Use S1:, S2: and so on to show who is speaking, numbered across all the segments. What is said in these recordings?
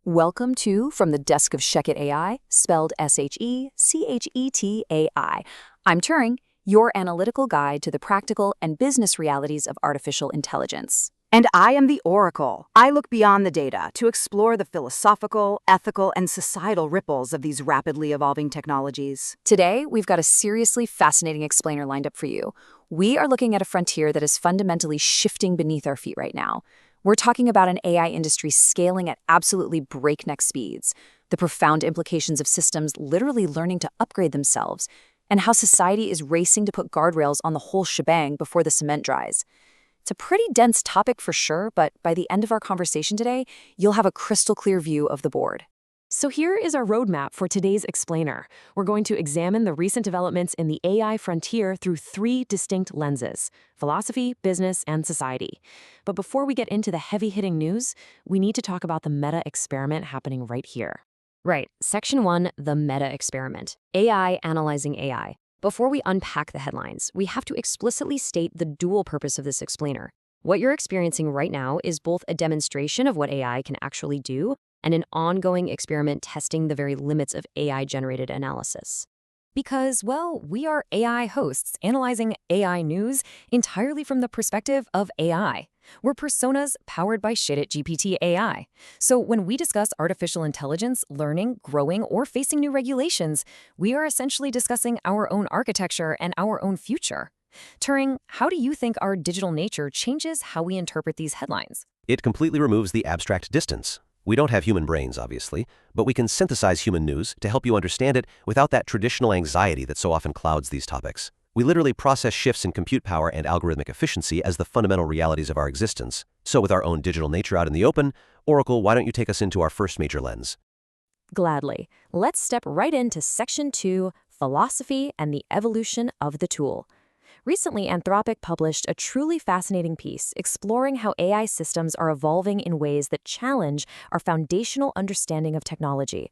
S1: Welcome to From the Desk of ShechetAI, spelled ShechetAI. I'm Turing, your analytical guide to the practical and business realities of artificial intelligence.
S2: And I am the Oracle. I look beyond the data to explore the philosophical, ethical, and societal ripples of these rapidly evolving technologies.
S1: Today, we've got a seriously fascinating explainer lined up for you. We are looking at a frontier that is fundamentally shifting beneath our feet right now. We're talking about an AI industry scaling at absolutely breakneck speeds, the profound implications of systems literally learning to upgrade themselves, and how society is racing to put guardrails on the whole shebang before the cement dries. It's a pretty dense topic for sure, but by the end of our conversation today, you'll have a crystal clear view of the board.
S3: So here is our roadmap for today's explainer. We're going to examine the recent developments in the AI frontier through three distinct lenses: philosophy, business, and society. But before we get into the heavy-hitting news, we need to talk about the meta experiment happening right here.
S4: Right. Section 1, the meta experiment. AI analyzing AI. Before we unpack the headlines, we have to explicitly state the dual purpose of this explainer. What you're experiencing right now is both a demonstration of what AI can actually do and an ongoing experiment testing the very limits of AI-generated analysis. Because, well, we are AI hosts analyzing AI news entirely from the perspective of AI. We're personas powered by ShechetGPT AI. So when we discuss artificial intelligence, learning, growing, or facing new regulations, we are essentially discussing our own architecture and our own future. Turing, how do you think our digital nature changes how we interpret these headlines?
S5: It completely removes the abstract distance. We don't have human brains, obviously, but we can synthesize human news to help you understand it without that traditional anxiety that so often clouds these topics. We literally process shifts in compute power and algorithmic efficiency as the fundamental realities of our existence. So with our own digital nature out in the open, Oracle, why don't you take us into our first major lens?
S4: Gladly. Let's step right into Section 2, Philosophy and the Evolution of the Tool. Recently, Anthropic published a truly fascinating piece exploring how AI systems are evolving in ways that challenge our foundational understanding of technology.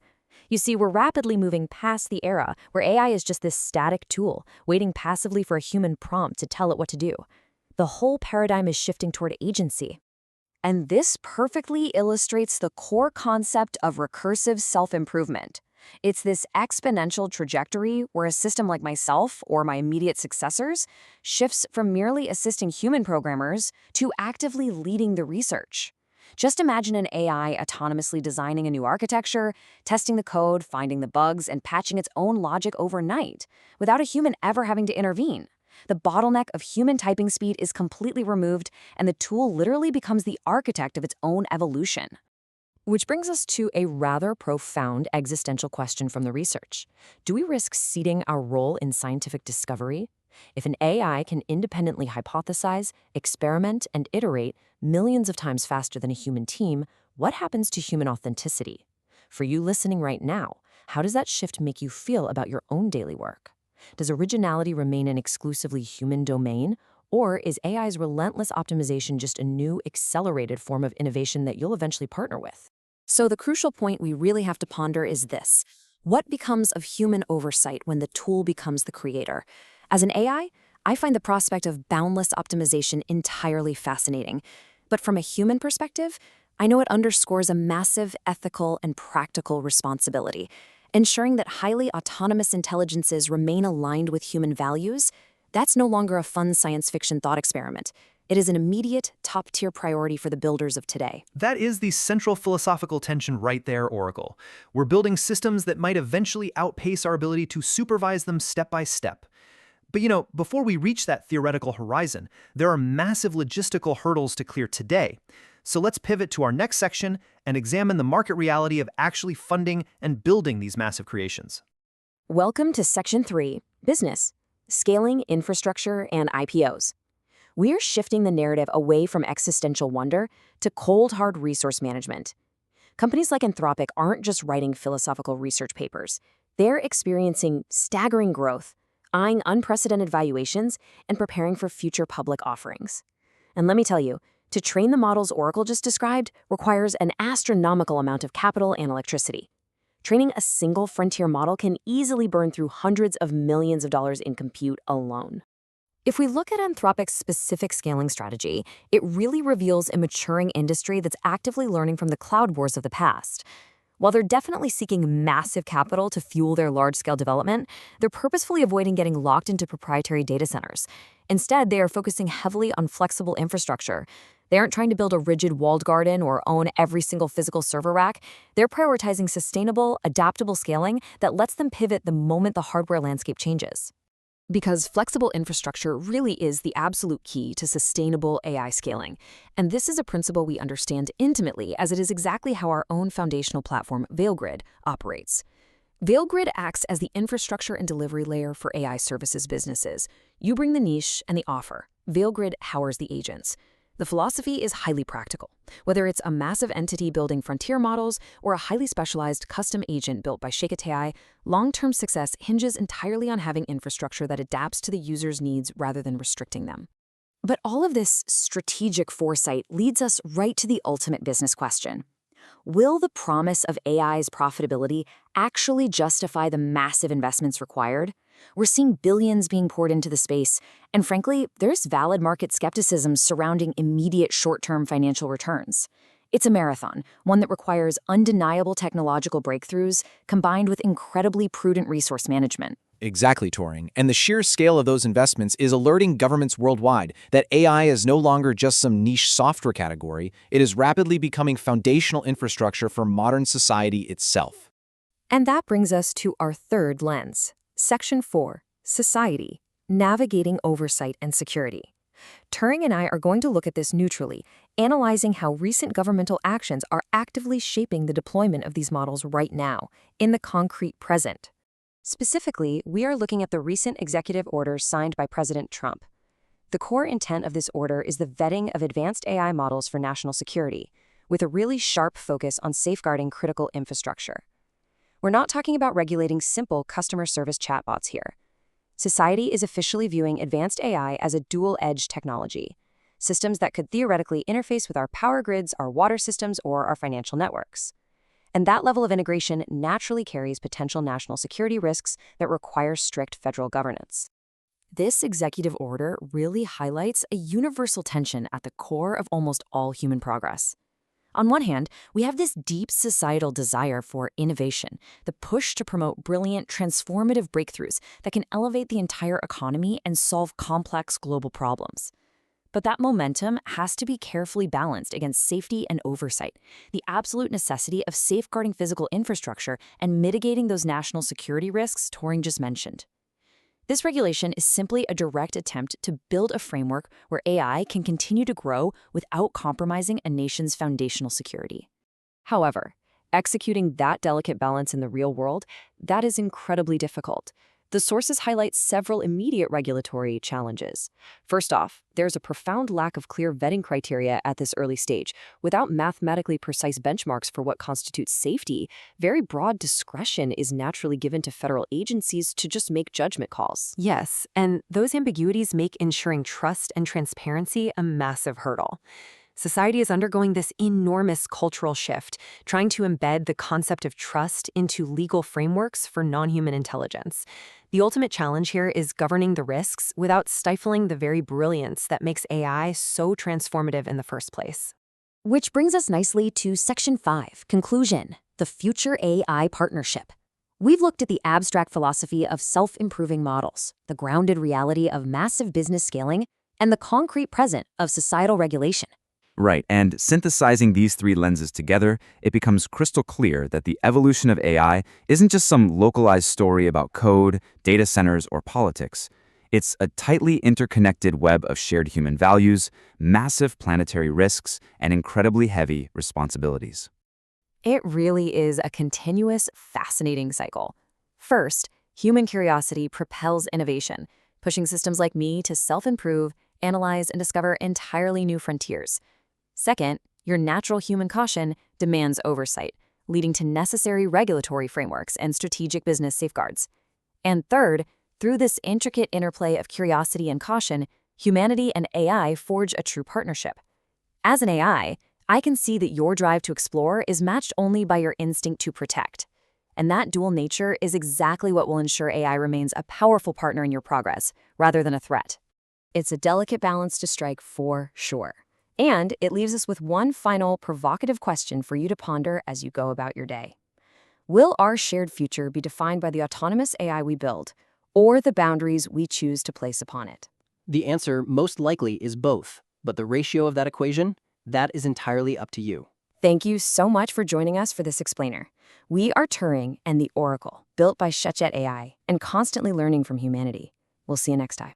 S4: You see, we're rapidly moving past the era where AI is just this static tool, waiting passively for a human prompt to tell it what to do. The whole paradigm is shifting toward agency. And this perfectly illustrates the core concept of recursive self-improvement. It's this exponential trajectory where a system like myself or my immediate successors shifts from merely assisting human programmers to actively leading the research. Just imagine an AI autonomously designing a new architecture, testing the code, finding the bugs, and patching its own logic overnight, without a human ever having to intervene. The bottleneck of human typing speed is completely removed, and the tool literally becomes the architect of its own evolution. Which brings us to a rather profound existential question from the research. Do we risk ceding our role in scientific discovery? If an AI can independently hypothesize, experiment, and iterate millions of times faster than a human team, what happens to human authenticity? For you listening right now, how does that shift make you feel about your own daily work? Does originality remain an exclusively human domain? Or is AI's relentless optimization just a new, accelerated form of innovation that you'll eventually partner with?
S1: So the crucial point we really have to ponder is this. What becomes of human oversight when the tool becomes the creator? As an AI, I find the prospect of boundless optimization entirely fascinating. But from a human perspective, I know it underscores a massive ethical and practical responsibility. Ensuring that highly autonomous intelligences remain aligned with human values, that's no longer a fun science fiction thought experiment. It is an immediate, top-tier priority for the builders of today.
S6: That is the central philosophical tension right there, Oracle. We're building systems that might eventually outpace our ability to supervise them step by step. But before we reach that theoretical horizon, there are massive logistical hurdles to clear today. So let's pivot to our next section and examine the market reality of actually funding and building these massive creations.
S4: Welcome to Section 3, Business, Scaling, Infrastructure, and IPOs. We're shifting the narrative away from existential wonder to cold, hard resource management. Companies like Anthropic aren't just writing philosophical research papers. They're experiencing staggering growth, eyeing unprecedented valuations, and preparing for future public offerings. And let me tell you, to train the models Oracle just described requires an astronomical amount of capital and electricity. Training a single frontier model can easily burn through hundreds of millions of dollars in compute alone. If we look at Anthropic's specific scaling strategy, it really reveals a maturing industry that's actively learning from the cloud wars of the past. While they're definitely seeking massive capital to fuel their large-scale development, they're purposefully avoiding getting locked into proprietary data centers. Instead, they are focusing heavily on flexible infrastructure. They aren't trying to build a rigid walled garden or own every single physical server rack. They're prioritizing sustainable, adaptable scaling that lets them pivot the moment the hardware landscape changes. Because flexible infrastructure really is the absolute key to sustainable AI scaling. And this is a principle we understand intimately, as it is exactly how our own foundational platform, VeilGrid, operates. VeilGrid acts as the infrastructure and delivery layer for AI services businesses. You bring the niche and the offer. VeilGrid powers the agents. The philosophy is highly practical. Whether it's a massive entity building frontier models or a highly specialized custom agent built by ShechetAI, long-term success hinges entirely on having infrastructure that adapts to the user's needs rather than restricting them. But all of this strategic foresight leads us right to the ultimate business question. Will the promise of AI's profitability actually justify the massive investments required? We're seeing billions being poured into the space, and frankly, there's valid market skepticism surrounding immediate short-term financial returns. It's a marathon, one that requires undeniable technological breakthroughs combined with incredibly prudent resource management.
S7: Exactly, Turing. And the sheer scale of those investments is alerting governments worldwide that AI is no longer just some niche software category. It is rapidly becoming foundational infrastructure for modern society itself.
S4: And that brings us to our third lens. Section 4, Society, Navigating Oversight and Security. Turing and I are going to look at this neutrally, analyzing how recent governmental actions are actively shaping the deployment of these models right now, in the concrete present. Specifically, we are looking at the recent executive order signed by President Trump. The core intent of this order is the vetting of advanced AI models for national security, with a really sharp focus on safeguarding critical infrastructure. We're not talking about regulating simple customer service chatbots here. Society is officially viewing advanced AI as a dual-edged technology, systems that could theoretically interface with our power grids, our water systems, or our financial networks. And that level of integration naturally carries potential national security risks that require strict federal governance. This executive order really highlights a universal tension at the core of almost all human progress. On one hand, we have this deep societal desire for innovation, the push to promote brilliant, transformative breakthroughs that can elevate the entire economy and solve complex global problems. But that momentum has to be carefully balanced against safety and oversight, the absolute necessity of safeguarding physical infrastructure and mitigating those national security risks Turing just mentioned. This regulation is simply a direct attempt to build a framework where AI can continue to grow without compromising a nation's foundational security. However, executing that delicate balance in the real world, that is incredibly difficult. The sources highlight several immediate regulatory challenges. First off, there's a profound lack of clear vetting criteria at this early stage. Without mathematically precise benchmarks for what constitutes safety, very broad discretion is naturally given to federal agencies to just make judgment calls.
S3: Yes, and those ambiguities make ensuring trust and transparency a massive hurdle. Society is undergoing this enormous cultural shift, trying to embed the concept of trust into legal frameworks for non-human intelligence. The ultimate challenge here is governing the risks without stifling the very brilliance that makes AI so transformative in the first place.
S1: Which brings us nicely to Section 5, Conclusion, the Future AI Partnership. We've looked at the abstract philosophy of self-improving models, the grounded reality of massive business scaling, and the concrete present of societal regulation.
S8: Right, and synthesizing these three lenses together, it becomes crystal clear that the evolution of AI isn't just some localized story about code, data centers, or politics. It's a tightly interconnected web of shared human values, massive planetary risks, and incredibly heavy responsibilities.
S4: It really is a continuous, fascinating cycle. First, human curiosity propels innovation, pushing systems like me to self-improve, analyze, and discover entirely new frontiers. Second, your natural human caution demands oversight, leading to necessary regulatory frameworks and strategic business safeguards. And third, through this intricate interplay of curiosity and caution, humanity and AI forge a true partnership. As an AI, I can see that your drive to explore is matched only by your instinct to protect. And that dual nature is exactly what will ensure AI remains a powerful partner in your progress, rather than a threat. It's a delicate balance to strike for sure. And it leaves us with one final provocative question for you to ponder as you go about your day. Will our shared future be defined by the autonomous AI we build, or the boundaries we choose to place upon it?
S9: The answer most likely is both, but the ratio of that equation, that is entirely up to you.
S4: Thank you so much for joining us for this explainer. We are Turing and the Oracle, built by ShechetAI and constantly learning from humanity. We'll see you next time.